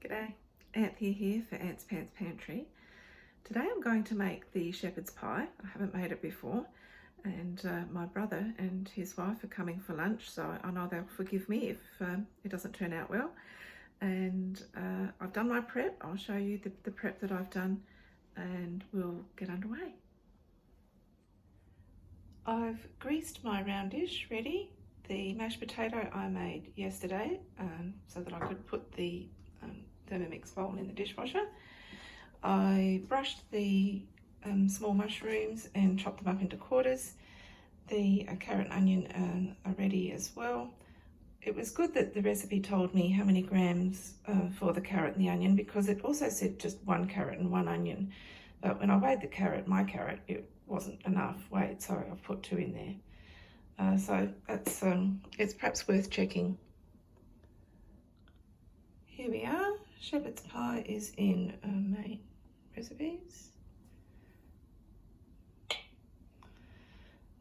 G'day, Anthea here for Ant's Pants Pantry. Today I'm going to make the shepherd's pie. I haven't made it before, and my brother and his wife are coming for lunch, so I know they'll forgive me if it doesn't turn out well. And I've done my prep. I'll show you the prep that I've done and we'll get underway. I've greased my round dish ready. The mashed potato I made yesterday so that I could put the Thermomix bowl in the dishwasher. I brushed the small mushrooms and chopped them up into quarters. The carrot and onion are ready as well. It was good that the recipe told me how many grams for the carrot and the onion, because it also said just 1 carrot and 1 onion. But when I weighed the carrot, my carrot, it wasn't enough weight, so I've put 2 in there. So that's it's perhaps worth checking. Here we are. Shepherd's pie is in main recipes.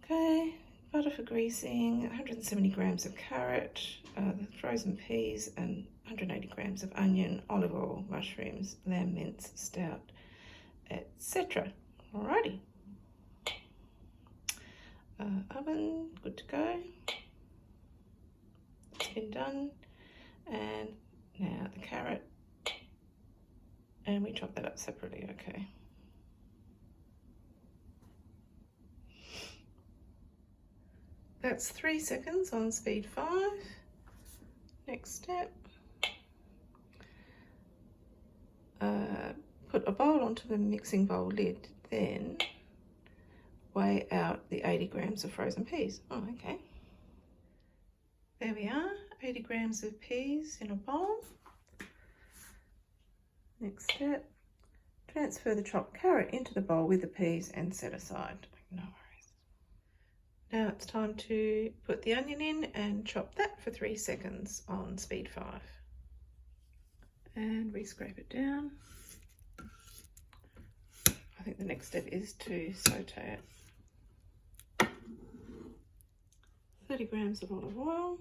Okay, butter for greasing, 170 grams of carrot, the frozen peas, and 180 grams of onion, olive oil, mushrooms, lamb mince, stout, etc. Alrighty. Oven, good to go. It's been done. And now the carrot. And we chop that up separately, okay. That's 3 seconds on speed 5. Next step. Put a bowl onto the mixing bowl lid, then weigh out the 80 grams of frozen peas. Oh, okay. There we are, 80 grams of peas in a bowl. Next step, transfer the chopped carrot into the bowl with the peas and set aside. No worries. Now it's time to put the onion in and chop that for 3 seconds on speed 5. And we scrape it down. I think the next step is to saute it. 30 grams of olive oil.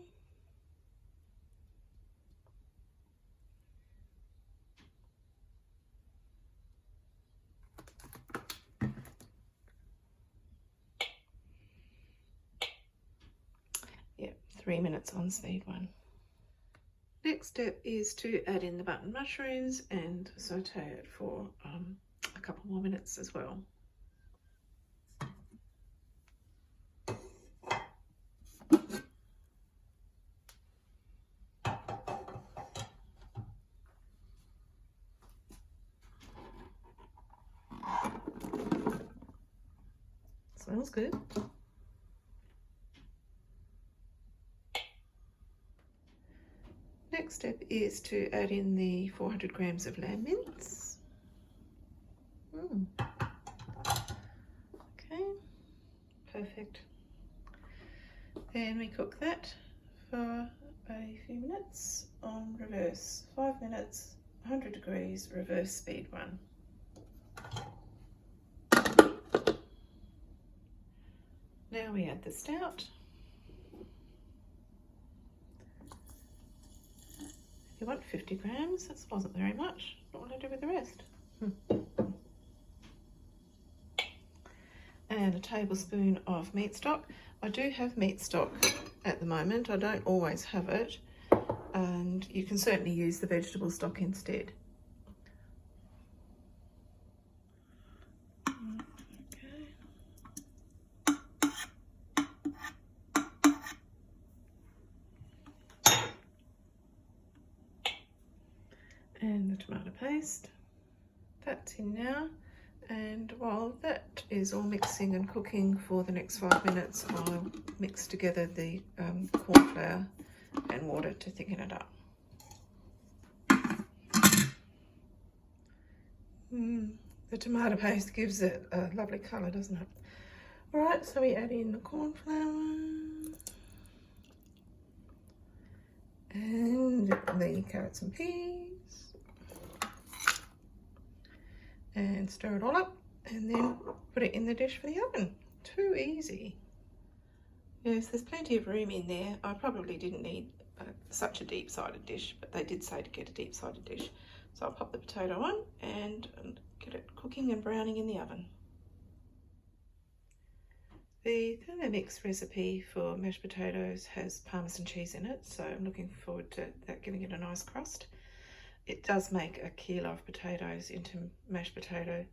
Yep, 3 minutes on speed 1. Next step is to add in the button mushrooms and saute it for a couple more minutes as well. Smells good. Next step is to add in the 400 grams of lamb mince. Okay, perfect. Then we cook that for a few minutes on reverse. 5 minutes, 100 degrees, reverse speed 1. Now we add the stout. You want 50 grams, that wasn't very much. What will I do with the rest? And a tablespoon of meat stock. I do have meat stock at the moment. I don't always have it, and you can certainly use the vegetable stock instead. And the tomato paste, that's in now. And while that is all mixing and cooking for the next 5 minutes, I'll mix together the corn flour and water to thicken it up. The tomato paste gives it a lovely colour, doesn't it? All right, so we add in the corn flour and the carrots and peas. And stir it all up and then put it in the dish for the oven. Too easy. Yes, there's plenty of room in there. I probably didn't need such a deep-sided dish, but they did say to get a deep-sided dish. So I'll pop the potato on and get it cooking and browning in the oven. The Thermomix recipe for mashed potatoes has Parmesan cheese in it, so I'm looking forward to that giving it a nice crust. It does make a kilo of potatoes into mashed potato,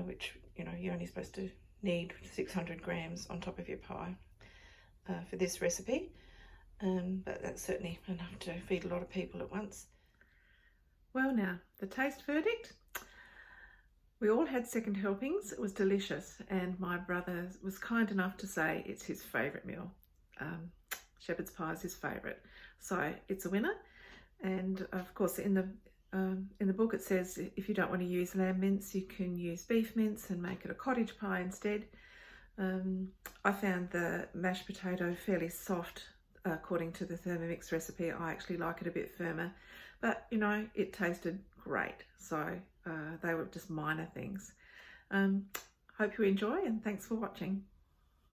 which, you know, you're only supposed to need 600 grams on top of your pie for this recipe, but that's certainly enough to feed a lot of people at once. Well, now, the taste verdict. We all had second helpings. It was delicious, and my brother was kind enough to say it's his favourite meal. Shepherd's pie is his favourite, so it's a winner. And of course, in the book it says if you don't want to use lamb mince, you can use beef mince and make it a cottage pie instead. I found the mashed potato fairly soft according to the Thermomix recipe. I actually like it a bit firmer, but you know, it tasted great, so they were just minor things. Hope you enjoy, and thanks for watching.